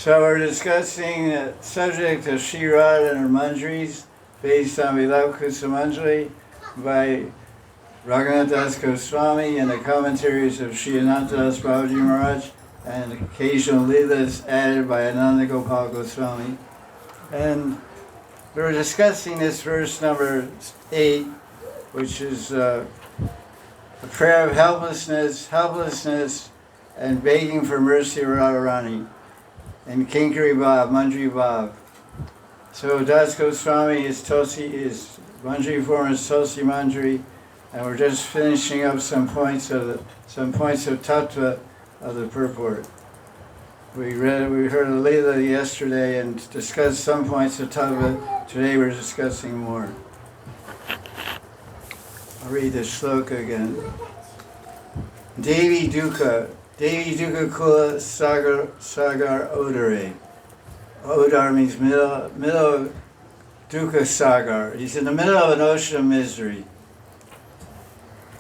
So we're discussing the subject of Sri Radha and Her Manjaris, based on Vilapa Kusumanjali by Raghunatha Das Goswami and the commentaries of Sri Ananta Das Babaji Maharaj, and occasional leelas added by Ananda Gopal Goswami. And we were discussing this verse number 8, which is a prayer of helplessness, and begging for mercy of Radharani, and Kinkari Bhav, Manjari Bhav. So Das Goswami is Manjari form is Tulsi Manjari, and we're just finishing up some points of tattva of the purport. We heard a Leela yesterday and discussed some points of tattva. Today we're discussing more. I'll read the shloka again. Devi Dukkha Kula Sagar Odare. Odar means middle Dukkha Sagar. He's in the middle of an ocean of misery.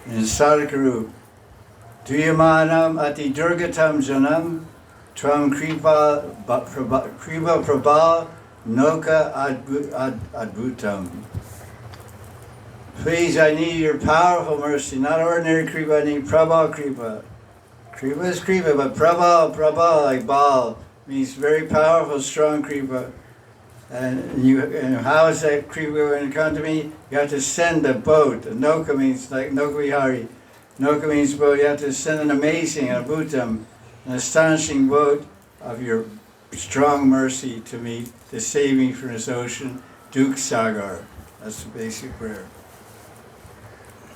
In Sadhakaru. Duyamanam Ati Durgatam Janam Tram Kripa Prabal Noka Adbhutam. Please, I need your powerful mercy, not ordinary Kripa, I need Prabal Kripa. Kripa is Kripa, but Prabal, like Baal, means very powerful, strong Kripa. And how is that Kripa going to come to me? You have to send a boat. Noka means like Noka Vihari. Noka means boat. You have to send an amazing, a bhutam, an astonishing boat of your strong mercy to me, to save me from this ocean, Dukh Sagar. That's the basic prayer.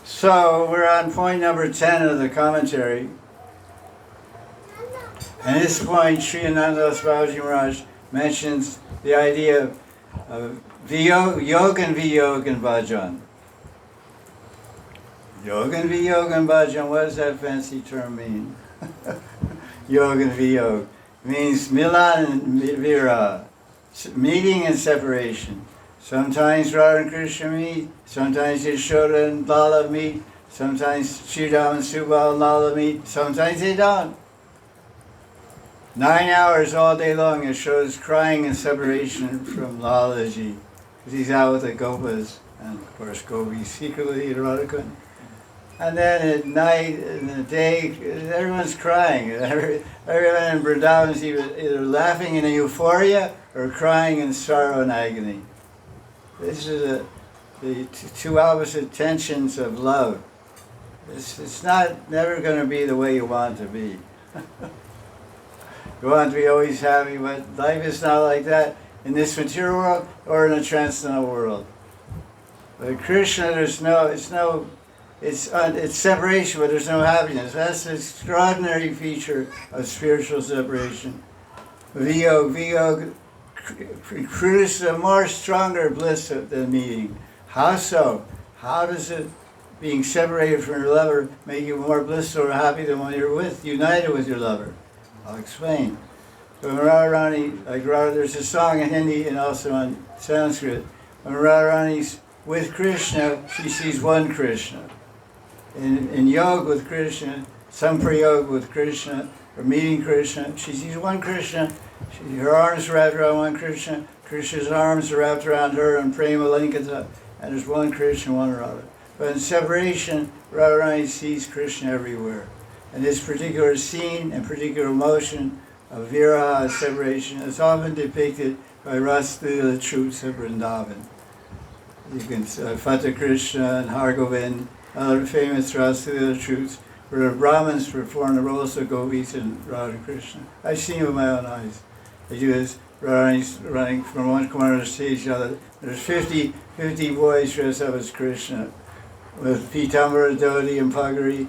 So we're on point number 10 of the commentary. And at this point, Sri Ananda Das Babaji Maharaj mentions the idea of Yogan Viyogan Bhajan. Yogan Viyogan Bhajan, what does that fancy term mean? Yogan Viyog means Milan and Vira, meeting and separation. Sometimes Radha and Krishna meet, sometimes Yashoda and Lala meet, sometimes Sridham and Subal and Lala meet, sometimes they don't. 9 hours all day long, Yashoda's crying in separation from Lalaji, because he's out with the Gopas, and of course Gopis secretly at Radhakund. And then at night, in the day, everyone's crying. Everyone in Vrindavan is either laughing in euphoria or crying in sorrow and agony. This is the two opposite tensions of love. It's never going to be the way you want to be. You want to be always happy, but life is not like that in this material world or in the transcendental world. But Krishna, it's separation, but there's no happiness. That's the extraordinary feature of spiritual separation. Viyog produces a more stronger bliss than meeting. How so? How does it, being separated from your lover, make you more blissful or happy than when you're united with your lover? I'll explain. So when Radharani, there's a song in Hindi and also in Sanskrit. When Radharani's with Krishna, she sees one Krishna. In yoga with Krishna, samprayog with Krishna, or meeting Krishna, she sees one Krishna. Her arms are wrapped around one Krishna. Krishna's arms are wrapped around her and prema linkata, and there's one Krishna, one Radha. But in separation, Radharani sees Krishna everywhere. And this particular scene and particular emotion of viraha, separation, is often depicted by Raslila troops of Vrindavan. You can Fata Krishna and Hargovind, other famous Raslila troops, where the Brahmins perform the roles of gopis and Radha Krishna. I've seen it with my own eyes. They do this, Radharani's running from one corner of the stage to the other. There's 50 boys dressed up as Krishna, with pitambara, dhoti, and pagari,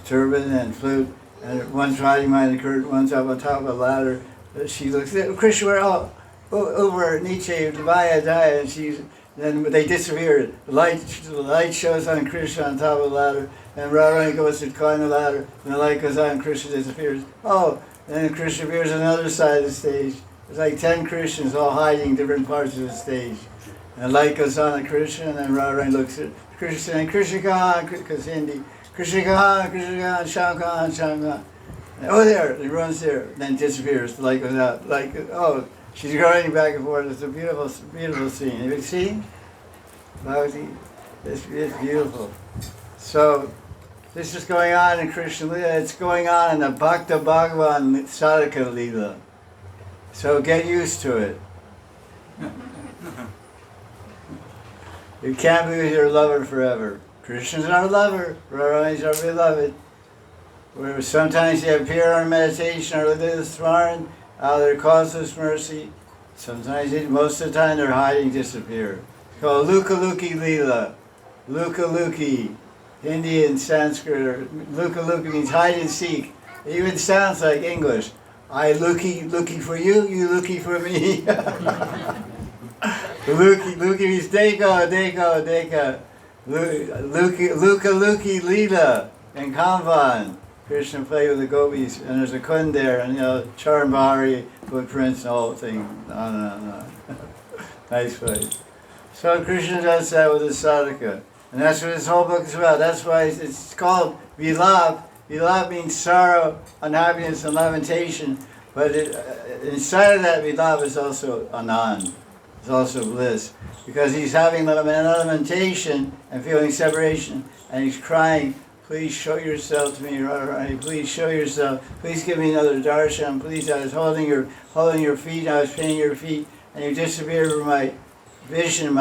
turban and flute, and one's riding behind the curtain, one's up on top of a ladder. She looks at Krishna, we're all over Nietzsche, Maya, Daya, and then they disappear. The light shows on Krishna on top of the ladder, and Radharani goes to climb the ladder, and the light goes on, and Krishna disappears. Oh, and then Krishna appears on the other side of the stage. There's like 10 Krishnas all hiding different parts of the stage. And the light goes on at Krishna, and then Radharani looks at Krishna saying, Krishna Kahan, because Hindi, Krishna Kahan, Sham Kahan, Sham Kahan. Oh, there, he runs there, then disappears, like without, like, oh, she's running back and forth. It's a beautiful, beautiful scene. Have you seen? Bhakti? It's beautiful. So, this is going on in Krishna Lila. It's going on in the Bhakta Bhagavan Sadhaka Lila. So get used to it. You can't be with your lover forever. Krishna's our lover. Radharani is our beloved. Where sometimes they appear on meditation or this Smaran, out of their causeless mercy. Sometimes, most of the time, they're hiding, disappear. It's called Luka Luki Lila. Luka Luki. Hindi and Sanskrit, or Luka Luki means hide and seek. It even sounds like English. I looky for you, you looky for me. Luki means deka. Luka Luki Lila in Kanvan. Krishna played with the gopis, and there's a kund there, and Charan Bahari footprints and the whole thing. No. Nice place. So Krishna does that with his sadhaka. And that's what this whole book is about. That's why it's called Vilap. Vilap means sorrow, unhappiness, and lamentation. But inside of that Vilap is also Anand. It's also bliss. Because he's having lamentation and feeling separation. And he's crying, please show yourself to me, Radharani. Please show yourself. Please give me another darshan. Please, I was holding your feet. I was painting your feet. And you disappeared from my vision.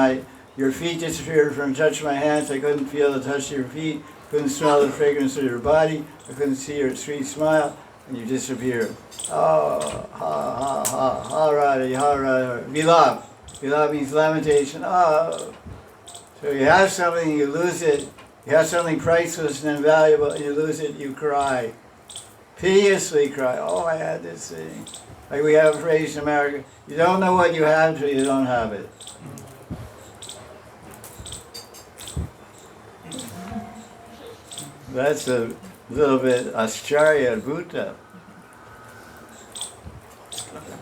Your feet disappeared from touch of my hands. I couldn't feel the touch of your feet. Couldn't smell the fragrance of your body. I couldn't see your sweet smile. And you disappeared. Oh, ha, Radha. Vilap. Vilap means lamentation. Oh. So you have something, you lose it. You have something priceless and invaluable, and you lose it, you cry. Piteously cry. Oh, I had this thing. Like we have a phrase in America, you don't know what you have till you don't have it. That's a little bit Ascharya Bhuta.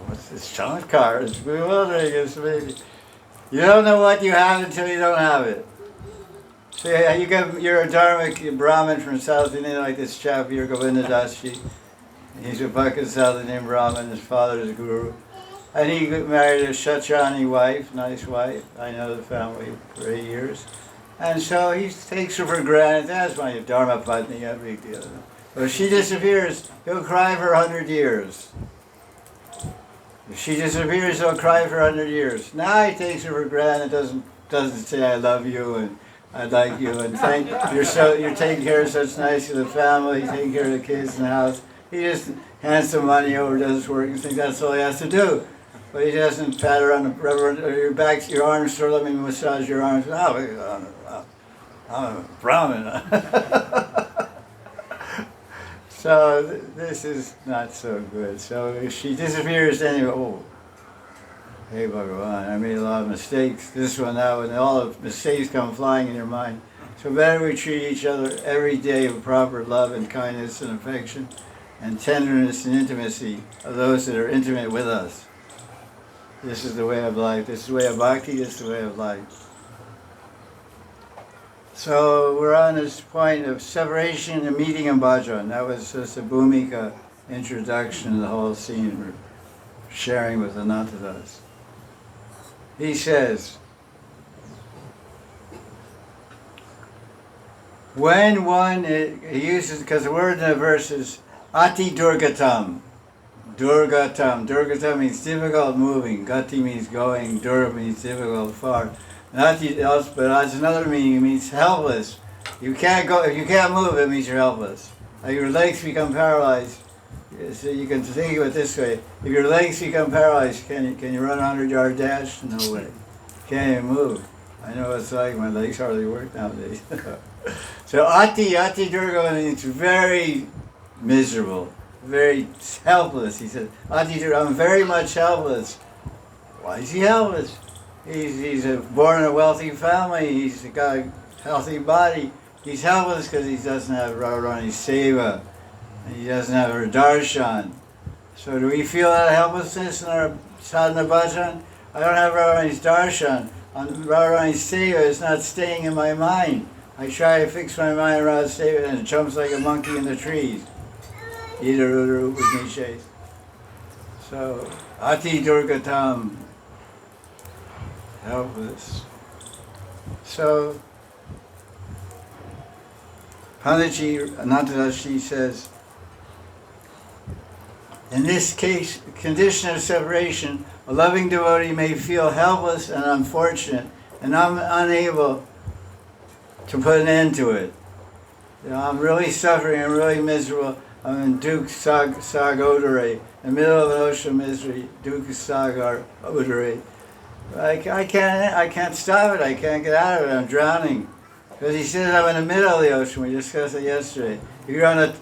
What's this Shankar? It's bewildering. It's maybe. You don't know what you have until you don't have it. So you're a Dharmic Brahmin from South India, like this chap here, Govinda Dasji. He's a Bhakta South Indian Brahmin. His father is Guru. And he married a Kshatrani wife, nice wife. I know the family for 8 years. And so he takes her for granted. That's my Dharma Patni, a big deal. But if she disappears, he'll cry for 100 years. If she disappears, he'll cry for 100 years. Now he takes her for granted, doesn't say I love you and I like you and you're taking care of such nicely of the family, taking care of the kids in the house. He just hands some money over, does his work, and thinks that's all he has to do. But he doesn't pat her on the rubber, or your back, your arms, or let me massage your arms. Oh, I'm a Brahmin. So this is not so good. So if she disappears anyway, oh, hey Bhagavan, I made a lot of mistakes, this one, that one, and all the mistakes come flying in your mind. So better we treat each other every day with proper love and kindness and affection and tenderness and intimacy of those that are intimate with us. This is the way of life. This is the way of bhakti. This is the way of life. So we're on this point of separation and meeting in bhajan. That was just a bhumika introduction to the whole scene we're sharing with Raghunatha Das. He says, when one, he uses, because the word in the verse is ati durgatam. Durgatam. Durgatam means difficult moving. Gati means going. Durga means difficult, far. But that's another meaning. It means helpless. You can't go. If you can't move, it means you're helpless. Like your legs become paralyzed. So you can think of it this way: if your legs become paralyzed, can you run a 100-yard dash? No way. Can't even move. I know what it's like. My legs hardly work nowadays. So ati durga means very miserable. Very helpless. He said, I'm very much helpless. Why is he helpless? He's born in a wealthy family. He's got a healthy body. He's helpless because he doesn't have Radharani's seva. And he doesn't have her darshan. So do we feel that helplessness in our sadhana bhajan? I don't have Radharani's darshan. Radharani's seva is not staying in my mind. I try to fix my mind around seva and it jumps like a monkey in the trees. Idarudaru Upanishads. So, Ati Durgatam, helpless. So, Panditji Anantadashi says, in this case, condition of separation, a loving devotee may feel helpless and unfortunate and unable to put an end to it. You know, I'm really suffering, I'm really miserable. I'm in Dukh Sagodare, in the middle of an ocean of misery, Dukh Sagodare. I can't stop it, I can't get out of it, I'm drowning. Because he says I'm in the middle of the ocean, we discussed it yesterday. If you're on a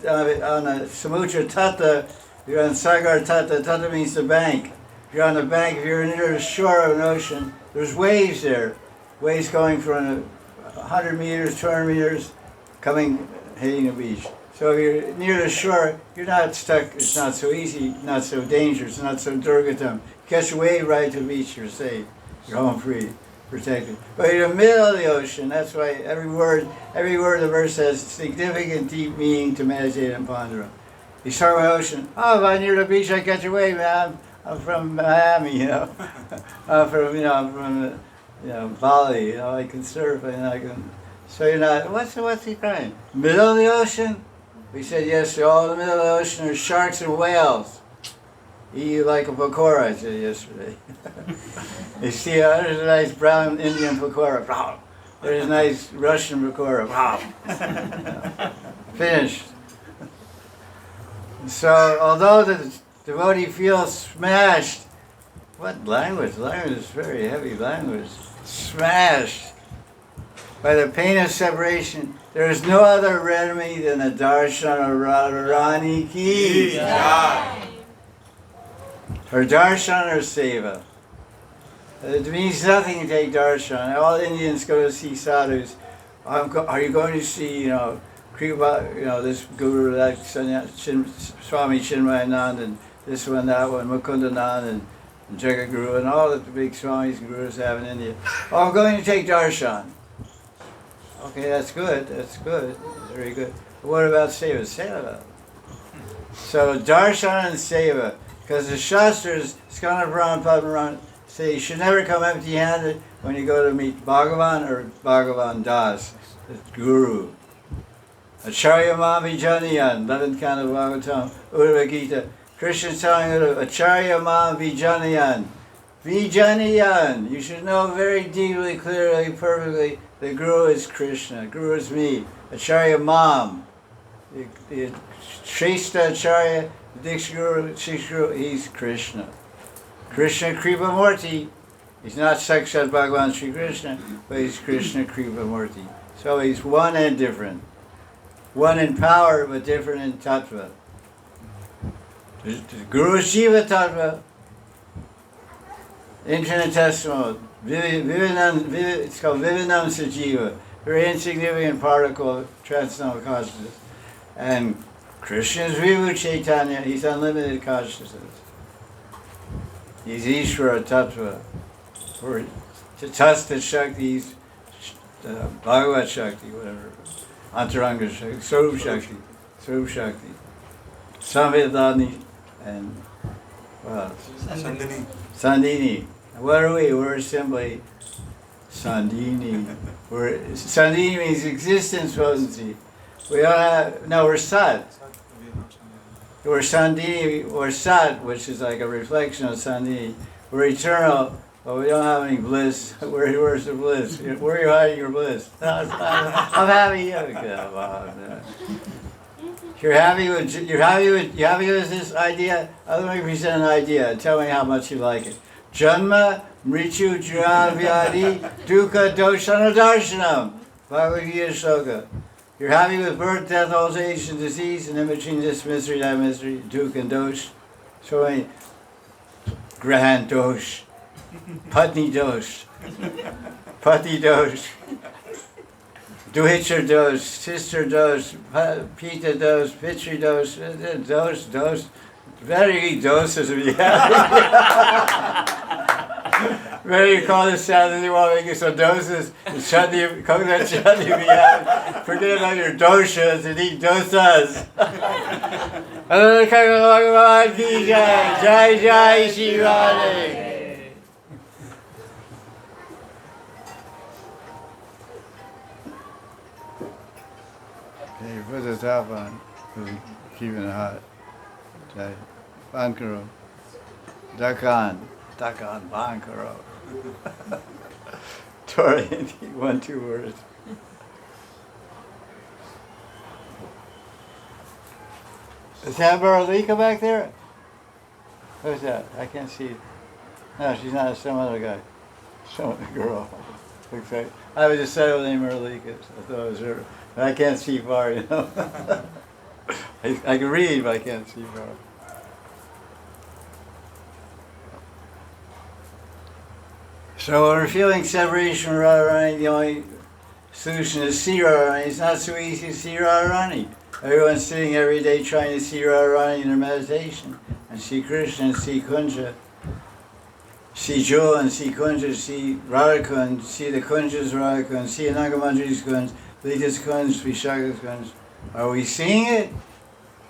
Samutra Tata, you're on Sagar Tata, Tata means the bank. If you're on the bank, if you're near the shore of an ocean, there's waves there. Waves going from 100 meters, 200 meters, hitting the beach. So if you're near the shore, you're not stuck, it's not so easy, not so dangerous, not so durgatam. Catch a wave right to the beach, you're safe. You're home free, protected. But you're in the middle of the ocean, that's why every word of the verse has significant, deep meaning to meditate and ponder on. You start with ocean. Oh, if I'm near the beach, I catch a wave, man. I'm from Miami, you know. I'm from Bali, you know. I can surf, and I can. So you're not. What's he crying? Middle of the ocean? We said yesterday. All in the middle of the ocean are sharks and whales. Eat you like a pakora, I said yesterday. You see, there's a nice brown Indian pakora. There's a nice Russian pakora. Finished. So, although the devotee feels smashed, what language? Language is very heavy language. Smashed by the pain of separation, there is no other remedy than the darshan of Radharani ki. Her darshan or seva. It means nothing to take darshan. All Indians go to see sadhus. Are you going to see, this guru, that Swami Chinmayanand, and this one, that one, Mukundanand, and Jagadguru, and all that the big Swamis and Gurus have in India. Oh, I'm going to take darshan. Okay, that's good, very good. But what about seva? Seva. So darshan and seva, because the Shastras, Skanda Puran, Padmapuran, say you should never come empty-handed when you go to meet Bhagavan or Bhagavan Das, the Guru. Acharya Mam Vijanayan, 11th canto of Bhagavatam, Uddhava Gita. Krishna's telling you, Acharya Mam Vijanayan. Vijanayan. You should know very deeply, clearly, perfectly, the Guru is Krishna. Guru is me. Acharya Mam. The Shrestha Acharya, the Diksha Guru, he's Krishna. Krishna Kripa Murti. He's not Sakshat Bhagavan Sri Krishna, but he's Krishna Kripa Murti. So he's one and different. One in power, but different in tattva. The Guru is Jiva Tattva, infinitesimal. It's called Vivinam Sajiva, very insignificant particle of transcendental consciousness. And Krishna is Vivu Chaitanya, he's unlimited consciousness. He's Ishvara Tattva, or Tasta Shakti, he's Bhagavat Shakti, whatever. Antaranga Shakti, Swarup Shakti, Samvedani, and Sandini. What are we? We're simply Sandini. Sandini means existence potency. We're Sat. We're Sandini, or Sat, which is like a reflection of Sandini. We're eternal, but we don't have any bliss. Where's the bliss? Where are you hiding your bliss? I'm happy. Come on. You're happy with this idea? Let me present an idea. Tell me how much you like it. Janma, Mritu, Jnana, Vyadi, Dukkha, Doshana, Darshanam. Bhagavad Gita Shloka. You're happy with birth, death, old age, and disease, and in between this misery, that misery, Dukkha and Dosh. So many grand Dosh. Patni Dosh. Pati Dosh. Duhitcher Dosh, Sister Dosh, Pita Dosh, Pitri Dosh, Dosh. Better eat doses if you have. Maybe you call this chutney, you want to make you some doses. The chutney, coconut chutney we have. Forget about your doshas and eat dosas. Bhagavan ki jai, Jai Jai Sri Radhe. Okay, put the top on, keeping it hot. Jai. Ban karo. Dakan. Dakan, ban karo. Torah Hindi, 1-2 words. Is that Maralika back there? Who's that? I can't see. No, she's not. Some other guy. Some other girl. Looks like. I was just saying the name Maralika. I thought it was her. But I can't see far, you know. I can read, but I can't see far. So when we're feeling separation from Radharani, the only solution is see Radharani. It's not so easy to see Radharani. Everyone's sitting every day trying to see Radharani in their meditation, and see Krishna, and see Kunja, see Jewel, and see Kunja, see Radhakund, see the Kunjas Radhakund, see Anangamanjari's Kunj, Lita's Kunj, Vishaka's Kunj. Are we seeing it?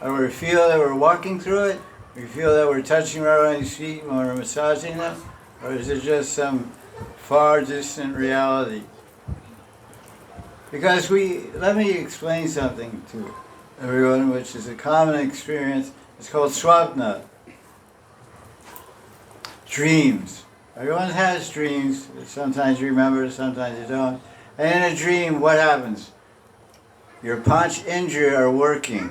Or we feel that we're walking through it? We feel that we're touching Radharani's feet when we're massaging them? Or is it just some far distant reality? Because let me explain something to everyone, which is a common experience. It's called swapna. Dreams. Everyone has dreams. Sometimes you remember, sometimes you don't. And in a dream, what happens? Your panch indriya are working.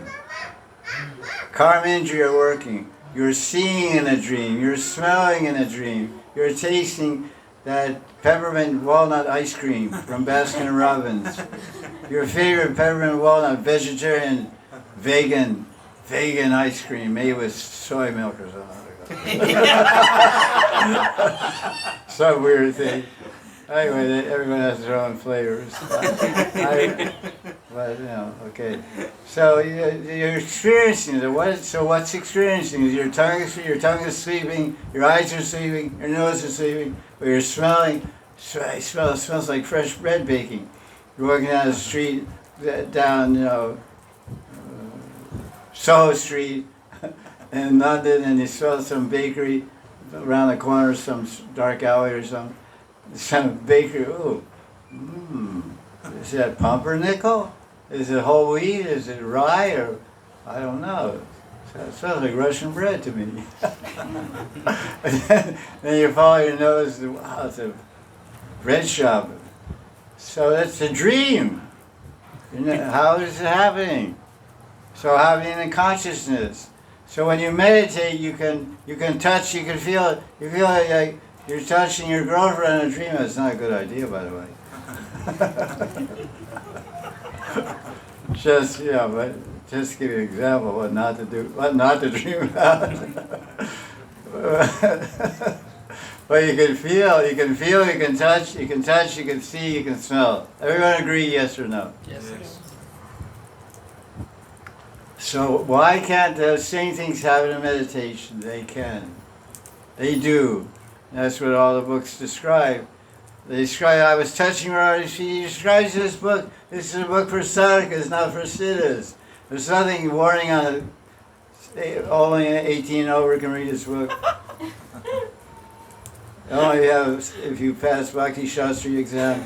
Karma indriya are working. You're seeing in a dream. You're smelling in a dream. You're tasting that peppermint walnut ice cream from Baskin Robbins. Your favorite peppermint walnut vegetarian, vegan ice cream made with soy milk or something. Some weird thing. Anyway, everyone has their own flavors. But you know, okay. So you're experiencing it. So what's experiencing? Is your tongue is sleeping, your eyes are sleeping, your nose is sleeping, but you're smelling. It smells like fresh bread baking. You're walking down the street, down Soho Street in London, and you smell some bakery around the corner, some dark alley or something. Some bakery. Ooh, is that pumpernickel? Is it whole wheat? Is it rye? Or I don't know. It smells like Russian bread to me. Then you follow your nose. Wow, it's a bread shop. So that's a dream. How is it happening? So happening in consciousness. So when you meditate, you can touch. You can feel it. You feel like you're touching your girlfriend in a dream. That's not a good idea, by the way. Just but just give you an example what not to do, what not to dream about. But you can feel, you can touch, you can see, you can smell. Everyone agree, yes or no? Yes. So why can't those same things happen in meditation? They can. They do. That's what all the books describe. They describe, I was touching Maharaj. He describes this book. This is a book for sadhakas, not for siddhas. There's nothing warning on it. Only 18 and over can read this book. Only if you pass Bhakti Shastri exam.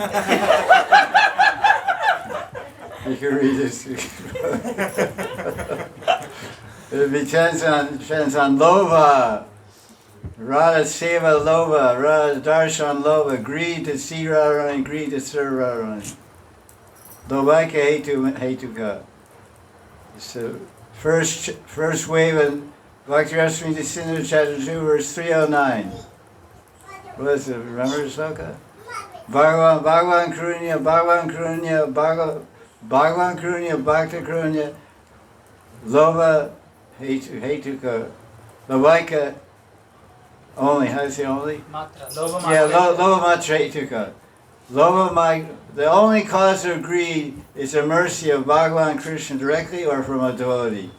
You can read this. It depends on lova. Radha Seva Lova, Radha Darshan Lova, greed to see Radharani, greed to serve Radharani. Lovaika Hetuka. So first wave in Bhakti Rasmita Sindhu chapter 2 verse 309. What is it? Remember the sloka? Bhagavan Krunya, Bhakta Krunya, Lova Hetuka, Lovaika. Only, how do you say only? Matra. Lova matra. Yeah, lova matra hetuka. The only cause of greed is the mercy of Bhagavan Krishna directly or from a devotee.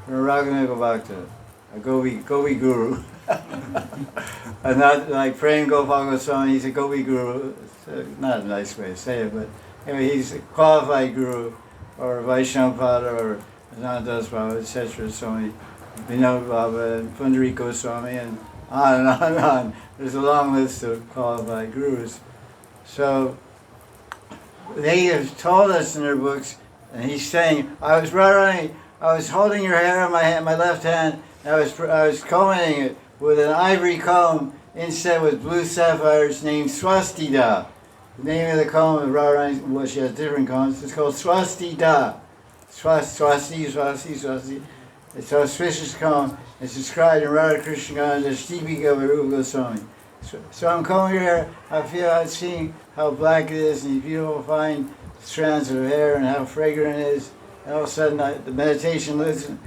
From a Raghunatha Bhakta, a Govi Guru. And not like praying Gopal Goswami, he's a Gopi Guru. It's not a nice way to say it, but anyway, he's a qualified Guru, or Vaishnapada, or Raghunatha Das Goswami, etc. So many, Vinod Baba, and Pundarika Goswami, and on and on and on. There's a long list of qualified Gurus. So they have told us in their books, and he's saying, I was holding your hair in my hand, my left hand, and I was combing it with an ivory comb inset with blue sapphires named Swastida. The name of the comb of Radharani, well, she has different combs, it's called Swastida. Swasti. It's an auspicious comb. It's described in Radha Krishna as Stipika Varupa Goswami. So I'm combing your hair, I'm seeing how black it is, and these beautiful fine strands of hair, and how fragrant it is. And all of a sudden, the meditation listens.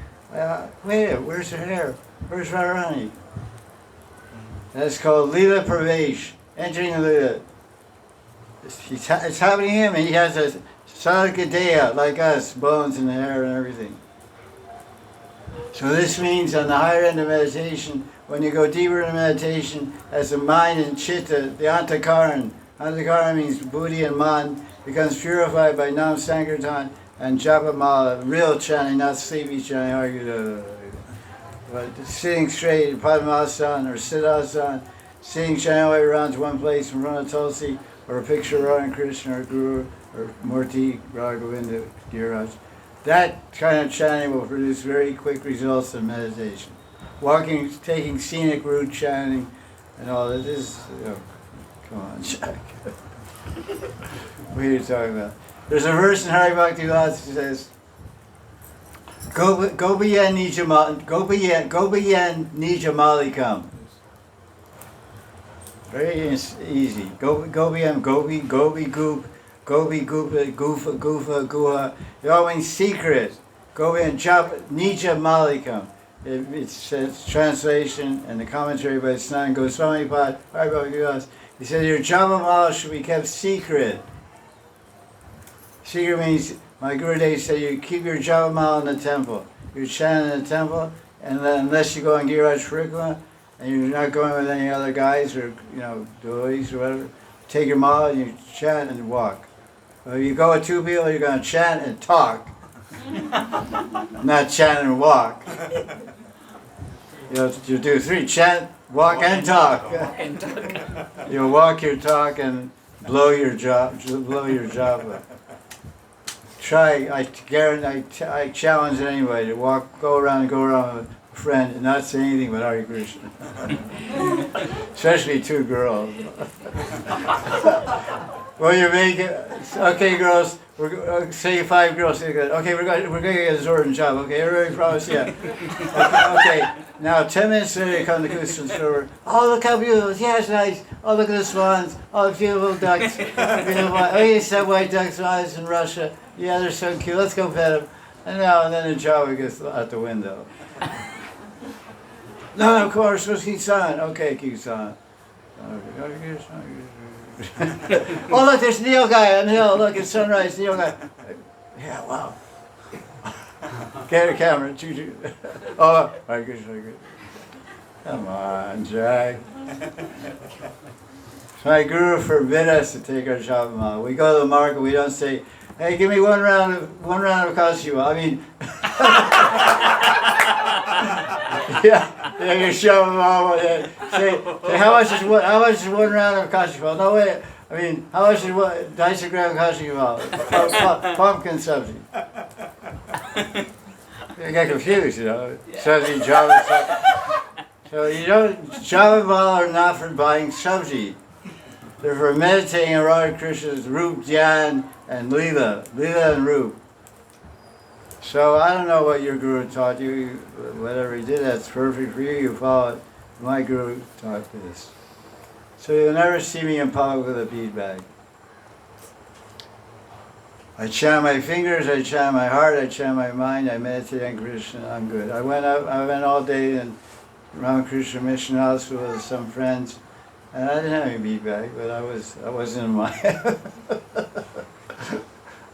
Wait, where's her hair? Where's Radharani? That's called Lila Pravesh, entering the Lila. It's happening to him, and he has a Sadhakadeya, like us, bones in the hair and everything. So this means on the higher end of meditation, when you go deeper into meditation, as the mind and chitta, the antakaran means buddhi and man, becomes purified by Nam Sankirtan and Japamala, real chanting, not sleepy chanting, but sitting straight in Padmasana or Siddhasana, sitting chanting all the way around to one place in front of Tulsi, or a picture of Radha and Krishna or Guru or Murti, Radha Govinda, Giriraj. That kind of chanting will produce very quick results in meditation. Walking, taking scenic route chanting, and all that is, come on, Jack. What are you talking about? There's a verse in Hari Bhakti Lata that says, Gopiyan Nija Malikam. Very easy. Gopiyan, Gopi, Goop, Gopi, Gupa, Gufa, Guha. It all means secret. Gopiyan Nija Malikam. It's translation and the commentary by Snan Goswami Pad. He said your japa mala should be kept secret. Secret means, my Gurudev said, you keep your japa mala in the temple. You chant in the temple, and then, unless you go on Giriraj Parikramah, and you're not going with any other guys or devotees or whatever, take your mala and you chant and walk. But if you go with two people, you're going to chant and talk. Not chant and walk. You do three: chant, walk, and talk. You walk your talk and blow your job. Try. I challenge anybody to go around with a friend and not say anything but Hare Krishna. Especially two girls. Well, you make it. Okay, girls. Say 5 girls. Okay, we're going to get a Zordan job. Okay, everybody promise, yeah. Okay, now 10 minutes later, they come to Kustan's store. Oh, look how beautiful. Yeah, it's nice. Oh, look at the swans. Oh, the beautiful ducks. Oh, you said white ducks eyes in Russia. Yeah, they're so cute. Let's go pet them. And then the job gets out the window. No, of course, what's Kisan? Okay, Kisan. Oh, look, there's Neil guy on the hill. Look, it's sunrise, Neil guy. Yeah, wow. Get a camera. Oh, I good. Come on, Jack. My Guru forbid us to take our Shabbat. We go to the market, we don't say, hey, give me one round of Kashiva. I mean, yeah, your Shabbat. Say, how much is one round of Kashiva? No, wait. I mean, how much is what? 2 gram Kashiva. Pumpkin sabji. You get confused, Sabji, Java. So Java are not for buying sabji. They're for meditating on Radha Krishna's Roop, Dhyan, and Leela and Roop. So I don't know what your Guru taught you. Whatever he did, that's perfect for you. You follow it. My Guru taught this. So you'll never see me in public with a bead bag. I chant my fingers, I chant my heart, I chant my mind, I meditate on Krishna, I'm good. I went all day in Ramakrishna Mission House with some friends, and I didn't have any bead bag, but I wasn't in my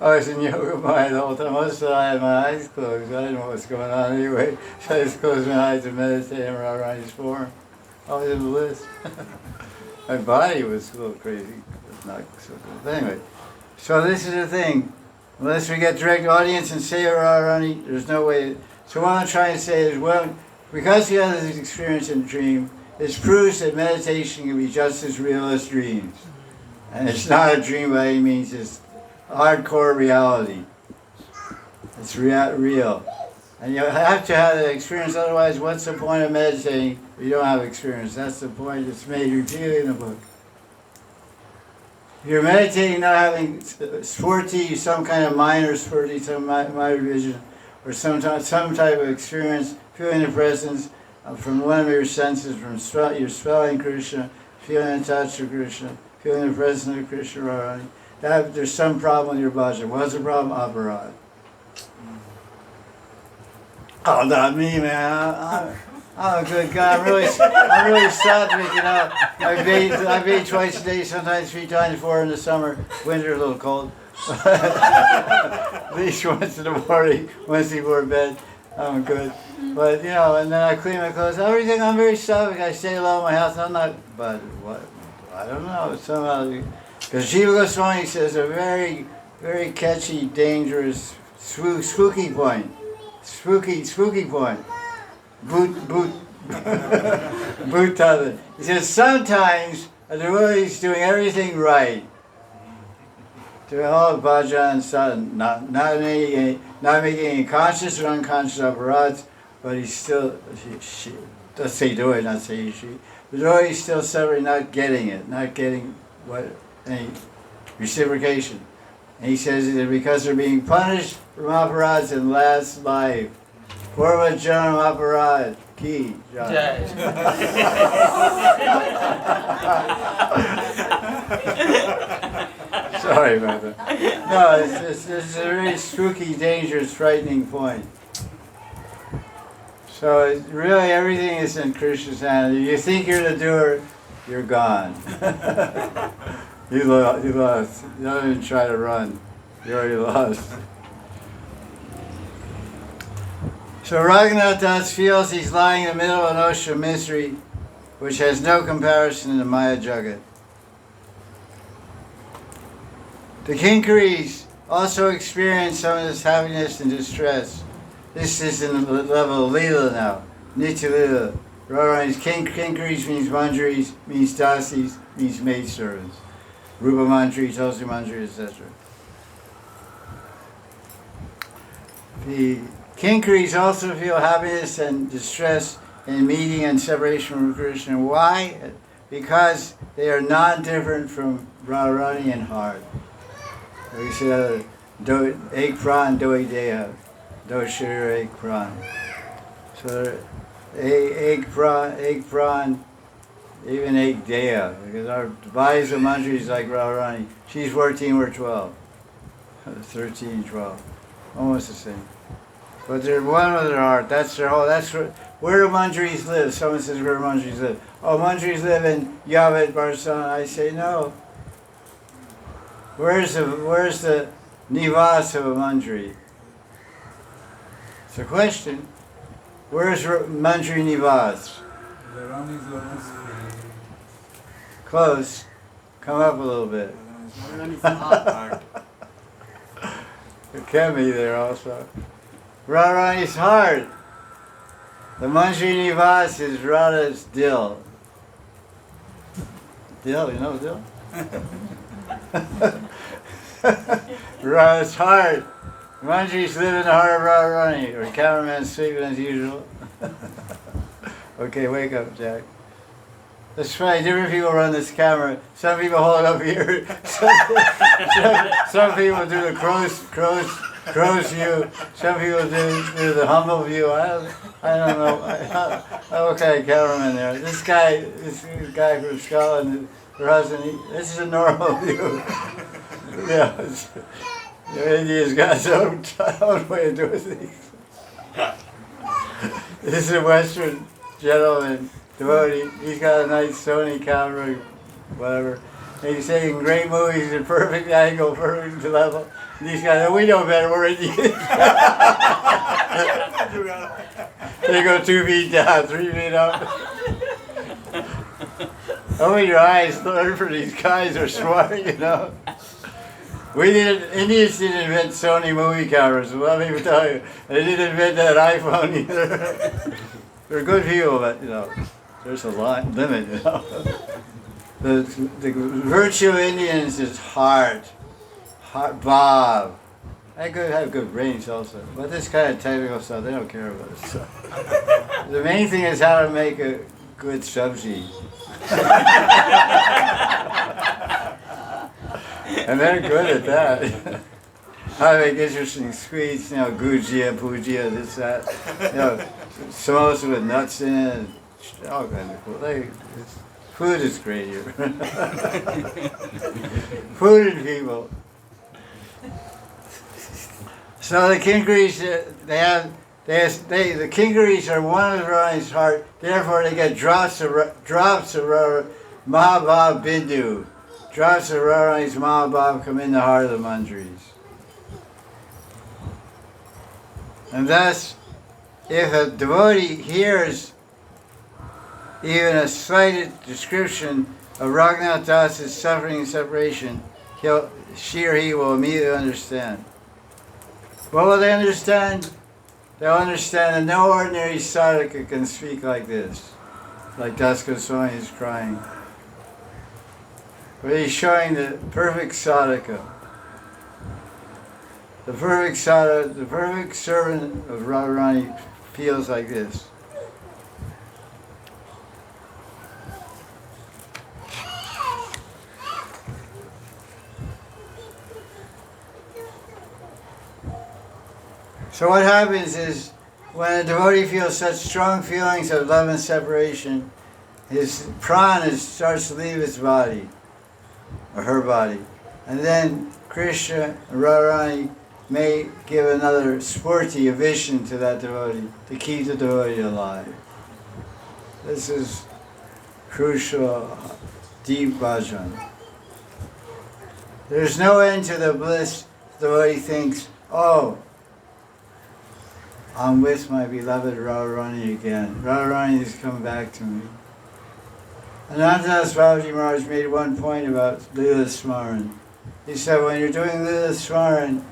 I was in yoga mind the whole time. Most of the time I had my eyes closed. I didn't know what was going on anyway. So I just closed my eyes and meditated on Radharani's form. I was in bliss. My body was a little crazy. It was not so good. But anyway, so this is the thing. Unless we get direct audience and say Radharani, there's no way. So what I'm trying to say is, well, because he has this experience in dream, it proves that meditation can be just as real as dreams. And it's not a dream by any means, it's hardcore reality. It's real. And you have to have the experience, otherwise what's the point of meditating if you don't have experience? That's the point that's made repeatedly in the book. If you're meditating not having spurti, some kind of minor spurti, some minor vision, or some type of experience, feeling the presence from one of your senses, from you're smelling Krishna, feeling the touch of Krishna, feeling the presence of Krishna Radharani, there's some problem with your bhajan. What's the problem? Aparad. Oh, not me, man. I'm a good guy. I'm really sattvic, you know. I bathe twice a day, sometimes 3 times, 4 in the summer. Winter a little cold. At least once in the morning, once before bed. I'm good. But, you know, and then I clean my clothes. Everything, I'm very sattvic. I stay alone in my house. I'm not, but what? I don't know. Somehow, because Jiva Goswami says a very, very catchy, dangerous, spooky point. Spooky point. Boot tada. He says sometimes a devotee is doing everything right. Doing all bhajan and sadhana, not making any conscious or unconscious aparads, but he's still, let's say devotee, not say she. The devotee is still suffering, not getting it, not getting any reciprocation. And he says that because they're being punished for aparads in last life. Purva Janam Aparad Ki Jai. Sorry about that. No, it's a very spooky, dangerous, frightening point. So really everything is in Krishna's hand. If you think you're the doer, you're gone. You lost. Don't even try to run. You already lost. So Raghunatha Das feels he's lying in the middle of an ocean of misery, which has no comparison in the Maya Jagat. The Kinkaris also experience some of this happiness and distress. This is in the level of Leela now, Nitya Leela. Radharani's Kinkaris means Manjaris, means dasis, means maidservants. Rupa Manjari, Tulsi Manjari, etc. The Kinkaris also feel happiness and distress in meeting and separation from Krishna. Why? Because they are non-different from Radharani and heart. We say, ek pran, do deha, do shirira, ek pran. So, ek pran, even ek deha. Because our bodies of Manjaris like Radharani. She's 14, we're 12. 13, 12. Almost the same. But they're one with their heart. That's their whole. That's where do Manjaris live? Someone says where do Manjaris live? Oh, Manjaris live in Yavat, Barsan. I say no. Where's the nivas of a Manjari? It's a question. Where's Manjari nivas? Close. Come up a little bit. It can be there also. Radharani's heart. The Manjari Nivas is Radha's dill. Dill, you know dill? Radha's heart. Manjaris live in the heart of Radharani. Or cameraman's sleeping as usual. Okay, wake up, Jack. That's right, different people run this camera. Some people hold it up here. Some people do the crow's view. Some people do the humble view. I don't know. What kind of cameraman there? This guy from Scotland, her husband, this is a normal view. Yeah, India's got its own way of doing things. This is a Western gentleman. Devotee, he's got a nice Sony camera, whatever. And he's taking great movies in perfect angle, perfect level. And these guys, we know better, we're Indians. They go 2 feet down, 3 feet up. Open your eyes, learn from these guys are smart, you know. Indians didn't invent Sony movie cameras, let me tell you. They didn't invent that iPhone either. They're good people, but, you know, there's a limit, you know. The virtue of Indians is heart, Bob. I could have good brains also, but this kind of technical stuff, they don't care about it. So. The main thing is how to make a good sabzi. And they're good at that. How to make interesting sweets, you know, gujia, pujia, this, that. You know, samosa with nuts in it, all kinds of cool. Food is great here. Food and people. So the Kingaris, the Kingaris are one of Radharani's heart. Therefore, they get drops of Mahabhav Bindu. Drops of Radharani's Mahabhav come in the heart of the Manjaris. And thus, if a devotee hears even a slight description of Raghunatha Das's suffering and separation, she or he will immediately understand. What will they understand? They'll understand that no ordinary sadhaka can speak like this, like Das Goswami is crying. But he's showing the perfect sadhaka. The perfect sadhaka, the perfect servant of Radharani feels like this. So what happens is, when a devotee feels such strong feelings of love and separation, his prana starts to leave his body, or her body. And then Krishna and Radharani may give another spurti, a vision to that devotee, to keep the devotee alive. This is crucial, deep bhajan. There's no end to the bliss. The devotee thinks, oh, I'm with my beloved Radharani again. Radharani has come back to me. Anantadas Babaji Maharaj made one point about Lila Smaran. He said, when you're doing Lila Smaran,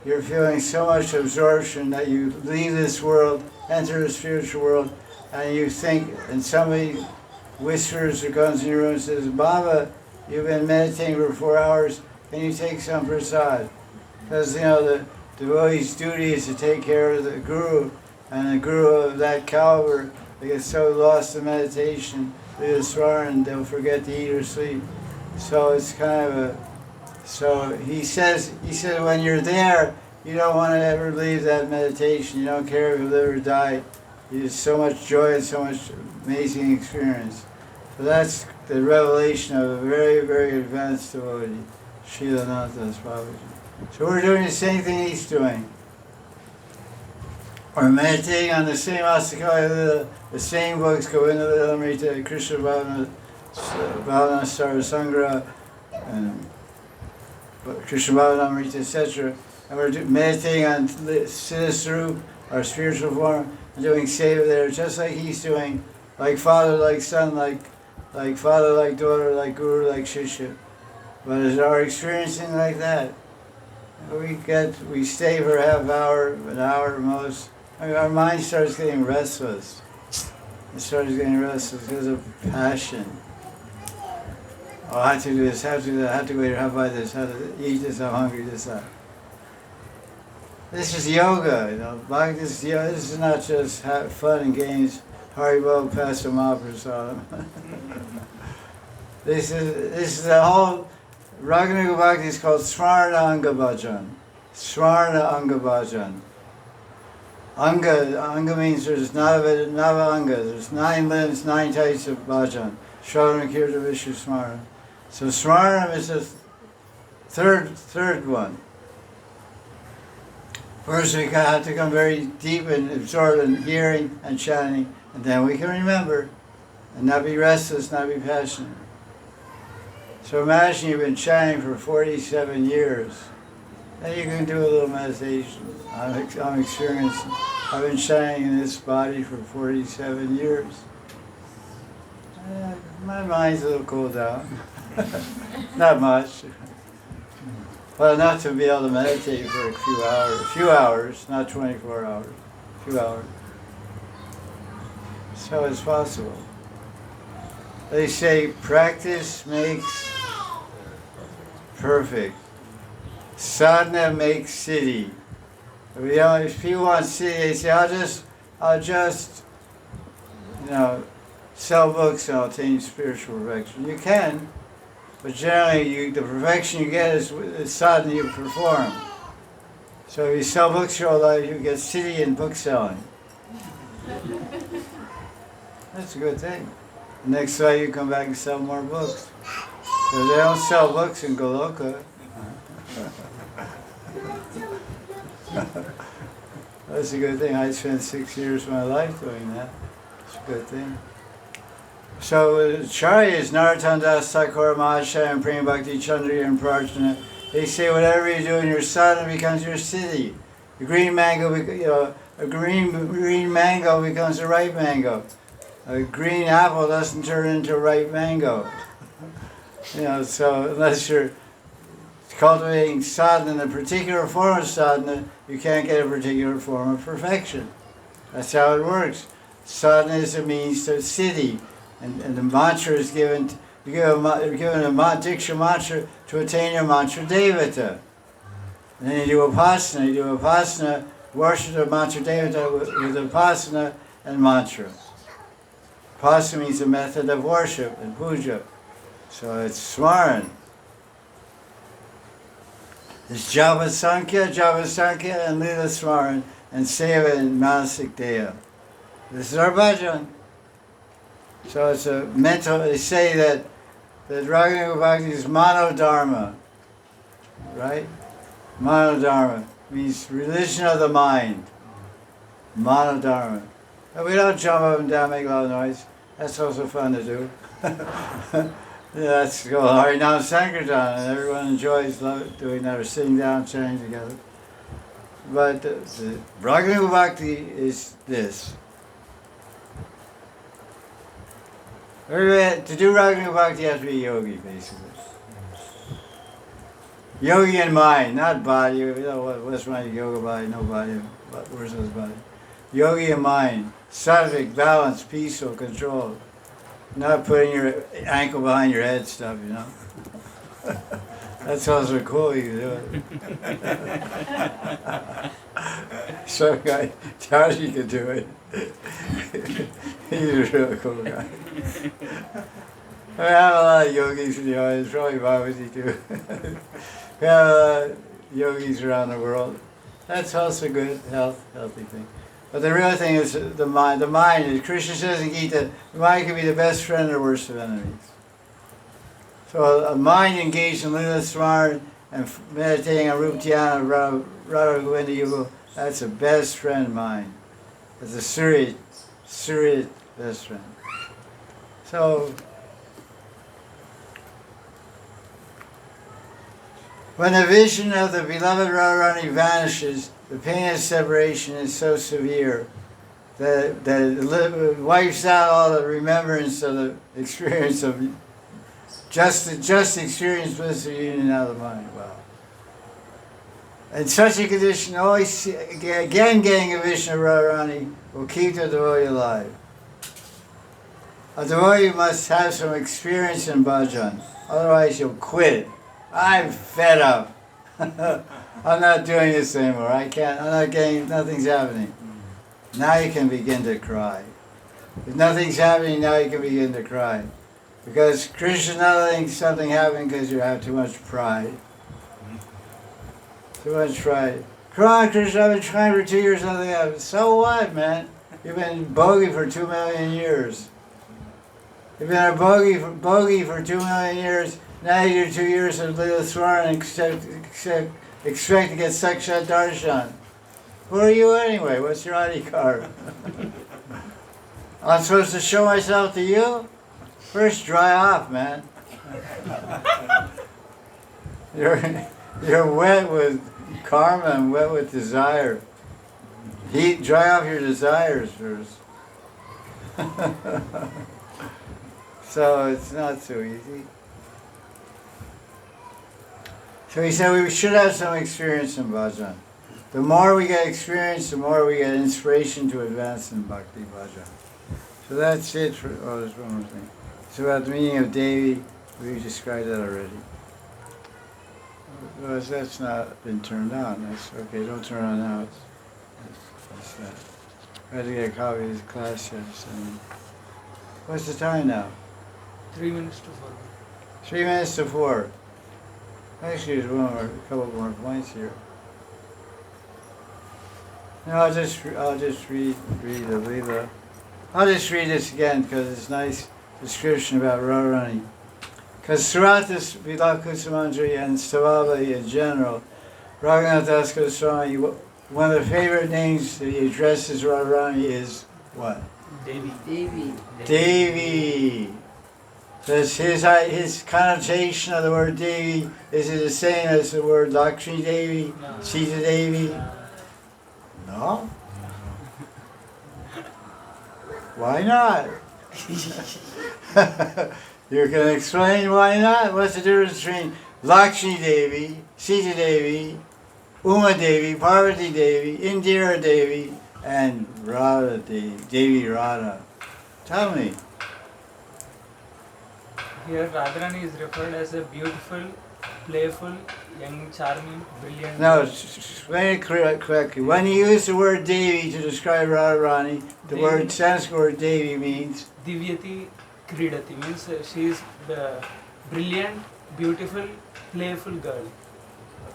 you're feeling so much absorption that you leave this world, enter the spiritual world, and you think, and somebody whispers or comes in your room and says, Baba, you've been meditating for 4 hours, can you take some prasad? Because, you know, the devotee's duty is to take care of the guru, and the guru of that caliber, they get so lost in meditation, and they'll forget to eat or sleep. So it's kind of a, so he says when you're there, you don't want to ever leave that meditation. You don't care if you live or die. There's so much joy and so much amazing experience. So that's the revelation of a very, very advanced devotee, Srila Anantadas Babaji. So we're doing the same thing he's doing. We're meditating on the same Astakaya, the same books, Govinda Lilamrita, Krishna Bhavana Sarvasangra, and Krishna Bhavanamrita, etc. And we're meditating on Siddhasarup, our spiritual form, and doing seva there, just like he's doing, like father, like son, like father, like daughter, like guru, like shishya. But is our experiencing like that? We stay for a half hour, an hour at most. I mean, our mind starts getting restless. It starts getting restless because of passion. Oh, I have to do this, I have to do that, I have to go here, have to buy this, I have to eat this, I'm hungry, this, that. This is yoga, you know. This is not just fun and games. Haribol, Pastor Mahaprasad. This is the whole. Raghunatha Bhakti is called Smarna Anga Bhajan. Smarna Anga Bhajan. Anga means there's Nava Anga. There's 9 limbs, 9 types of bhajan. Shravana, Kirtan, Vishnu, Smarna. So Smarna is the third one. First we have to come very deep and absorbed in hearing and chanting, and then we can remember and not be restless, not be passionate. So imagine you've been chanting for 47 years. Then you can do a little meditation. I'm experiencing. I've been chanting in this body for 47 years. My mind's a little cooled down. Not much. Well, enough to be able to meditate for a few hours, not 24 hours, a few hours. So it's possible. They say practice makes perfect. Sadhana makes siddhi. If people want siddhi, they say, I'll just, sell books and I'll attain spiritual perfection. You can, but generally the perfection you get is sadhana you perform. So if you sell books your whole life, you get siddhi in book selling. That's a good thing. Next life you come back and sell more books. So they don't sell books in Goloka. That's a good thing. I spent 6 years of my life doing that. It's a good thing. So Acharyas, Narottam Das Thakur, Mahashaya, and Prema Bhakti Chandriya and Prarthana, they say whatever you do in your sadhana becomes your siddhi. The green mango, a green mango becomes a ripe mango. A green apple doesn't turn into a ripe mango. So unless you're cultivating sadhana, a particular form of sadhana, you can't get a particular form of perfection. That's how it works. Sadhana is a means to siddhi, and the mantra is given. You're given a diksha mantra to attain your mantra devata. And then you do upasana, worship the mantra devata with upasana and mantra. Upasana means a method of worship and puja. So it's smaran. It's Java Sankhya, and Lila Smaran, and Seva and Manasik Deya. This is our bhajan. So it's a mental, they say that Raghunatha Bhakti is monodharma, right? Monodharma means religion of the mind. Monodharma. And we don't jump up and down, make a lot of noise. That's also fun to do. That's called Harinam Sankirtan, and everyone enjoys doing that, or sitting down, chanting together. But the Raghunatha Bhakti is this. To do Raghunatha Bhakti, you have to be a yogi, basically. Yogi in mind, not body. What's my yoga body? No body. Where's his body? Yogi in mind, sattvic, balanced, peaceful, controlled. Not putting your ankle behind your head stuff, That's also cool, you can do it. Some guy, Johnny can do it. He's a really cool guy. I have a lot of yogis in the audience, probably Babaji too. We have a lot of yogis around the world. That's also good, healthy thing. But the real thing is the mind. The mind, as Krishna says in Gita, the mind can be the best friend or worst of enemies. So a mind engaged in Lila Smaran and meditating on Rupa Dhyana, Radha Govinda Yugal, that's the best friend mind. It's a Surya best friend. So when the vision of the beloved Radharani vanishes, the pain of separation is so severe that it wipes out all the remembrance of the experience of just experience bliss of union out of the mind. Wow. In such a condition, always again getting a vision of Radharani will keep the devotee alive. A devotee must have some experience in bhajan, otherwise you'll quit. I'm fed up. I'm not doing this anymore. I'm not getting, nothing's happening. Now you can begin to cry. If nothing's happening, now you can begin to cry. Because Krishna is not letting something happen because you have too much pride. Too much pride. Come on, Krishna, I've been trying for 2 years, nothing happens. So what, man? You've been bogey for 2 million years. You've been a bogey for 2 million years. Now you do 2 years of Lila Smaran and expect to get Sakshat Darshan. Who are you anyway? What's your ID card? I'm supposed to show myself to you? First, dry off, man. You're wet with karma and wet with desire. Dry off your desires first. So it's not so easy. So he said we should have some experience in bhajan. The more we get experience, the more we get inspiration to advance in bhakti bhajan. So that's it for, oh, there's one more thing. It's about the meaning of Devi. We described that already. Well, that's not been turned on. That's okay, don't turn on now. That's that. I had to get a copy of his class yet. So. What's the time now? 3 minutes to 4. 3 minutes to 4. Actually, there's a couple more points here. No, I'll just read the Lila. I'll just read this again because it's a nice description about Radharani. Because throughout this Vilapa Kusumanjali and Stavavali in general, Raghunatha Das Goswami, one of the favorite names that he addresses Radharani is what? Devi. Devi. Devi. Does his connotation of the word Devi, is it the same as the word Lakshmi Devi, No. Sita Devi? No? Why not? You can explain why not? What's the difference between Lakshmi Devi, Sita Devi, Uma Devi, Parvati Devi, Indira Devi, and Radha Devi, Devi Radha? Tell me. Here Radharani is referred as a beautiful, playful, young, charming, brilliant. No, explain it correctly. When you use the word Devi to describe Radharani, the Devi. word Sanskrit word Devi means Divyati Kridati means she is the brilliant, beautiful, playful girl.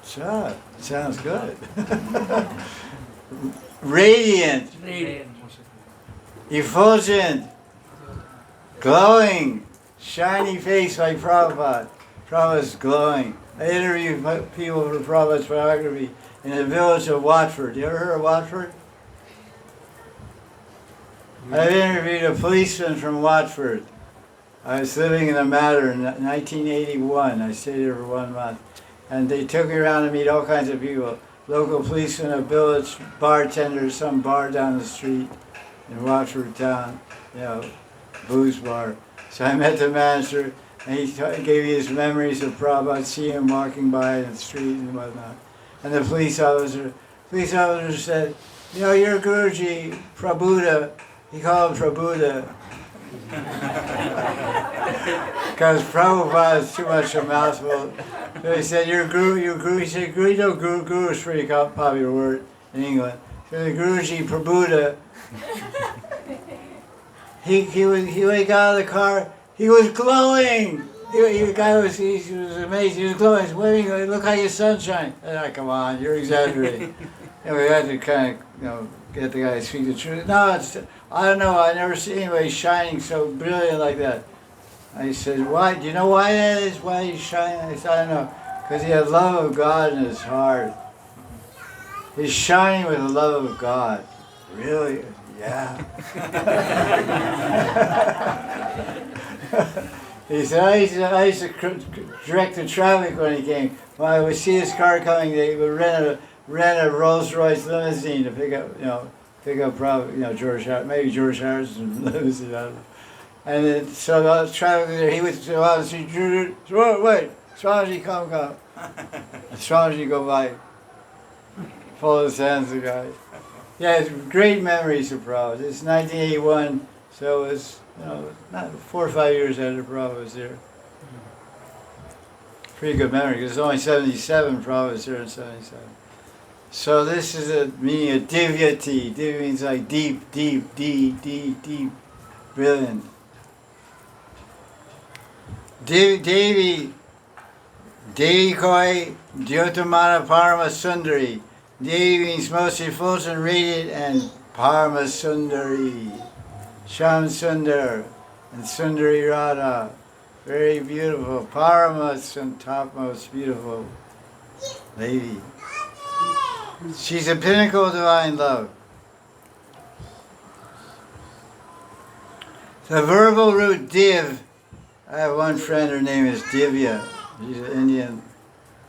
Acha, sounds good. Radiant, Radiant. effulgent, glowing, shiny face like Prabhupada. Prabhupada's glowing. I interviewed people for Prabhupada's biography in the village of Watford. You ever heard of Watford? I've interviewed a policeman from Watford. I was living in the Madan in 1981. I stayed there for 1 month. And they took me around to meet all kinds of people. Local policemen, a village bartender, some bar down the street in Watford town, booze bar. So I met the manager, and he gave me his memories of Prabhupada. I'd see him walking by in the street and whatnot. And the police officer said, your Guruji, Prabhuda, he called him Prabhuda. Because Prabhupada is too much a mouthful. So he said, your Guru, he said, Guru is a pretty popular word in England. So the Guruji, Prabhuda, he got out of the car, he was glowing. The guy was amazed, he was glowing, he was waving, it looked like his sunshine. I said, come on, you're exaggerating. And we had to kind of, get the guy to speak the truth. No, I don't know, I never seen anybody shining so brilliant like that. I said, why? Do you know why that is? Why he's shining? I said, I don't know. Because he had love of God in his heart. He's shining with the love of God. Really? Yeah. He said, I used to direct the traffic when he came. When I would see his car coming, they would rent a Rolls Royce limousine to pick up probably, George Harrison, maybe George Harrison's limousine, I don't know. And then, so I was traveling there, he would say, wait, Swamiji, come. And Swamiji go by, pull his hands, the guy. Yeah, it's great memories of Prabhupada. It's 1981, so it's, not 4 or 5 years after Prabhupada was there. Pretty good memory, because it's only 77, Prabhupada was there in 77. So this is a meaning of divyati. Divya means like deep, brilliant. Devi koi Jyotamana Parama Sundari. Devi means most effulgent, radiant, and Parama Sundari. Sham Sundar and Sundari Radha. Very beautiful. Parama and topmost beautiful lady. She's a pinnacle of divine love. The verbal root div. I have one friend, her name is Divya. She's an Indian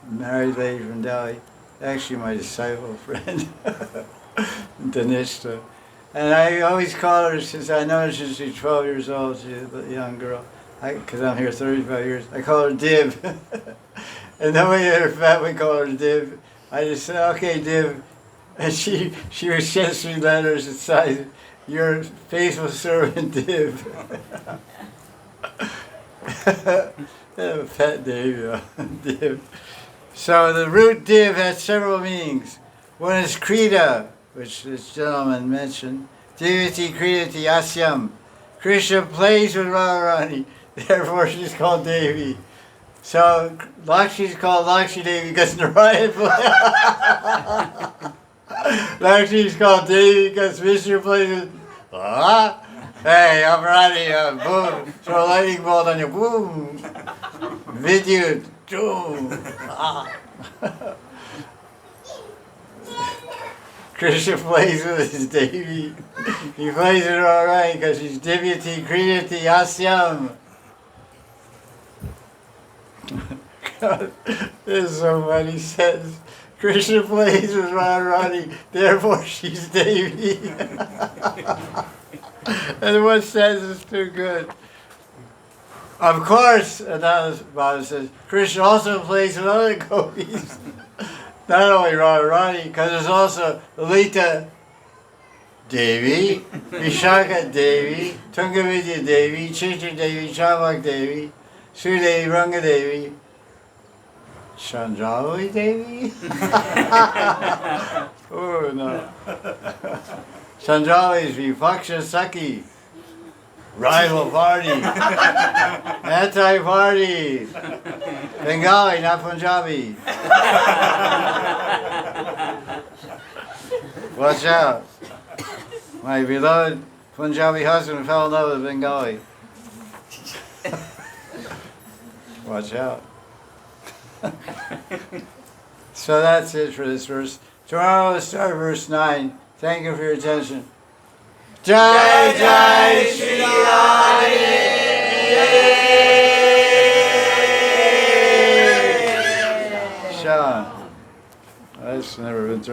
married lady from Delhi. Actually my disciple friend, Danishta. And I always call her, since I know her since she's 12 years old, she's a young girl. because I'm here 35 years, I call her Div. And then when you're fat, we call her Div. I just said, okay, Div. And she would send 3 letters inside, your faithful servant, Div. Fat Div, Div. So the root Div has several meanings. One is Krita, which this gentleman mentioned. Divati Kridati Asyam. Krishna plays with Radharani, therefore she's called Devi. So Lakshmi is called Lakshmi Devi because Narayan plays. Lakshmi is called Devi because Vishnu plays with. Hey, I'm ready. Boom. Throw a lightning bolt on you. Boom. Vidyut. Boom. Krishna plays with his Devi. He plays it all right because he's Divyati Kridati Asyam. This is so funny. He says, Krishna plays with Radharani, therefore she's Devi. And one sentence is too good. Of course, another Baba says, Krishna also plays with other gopis. Not only Radharani, because there's also Lalita Devi, Vishaka Devi, Tungavidya Devi, Chitra Devi, Chamak Devi, Sridevi Ranga Devi, Chandrali Devi? Oh no. Chandrali is Vipaksha Saki. Rival party. Anti-party. Bengali, not Punjabi. Watch out. My beloved Punjabi husband fell in love with Bengali. Watch out. So that's it for this verse. Tomorrow we'll start verse 9. Thank you for your attention. Jai Jai Sri Radhe. Sean. That's never been turned.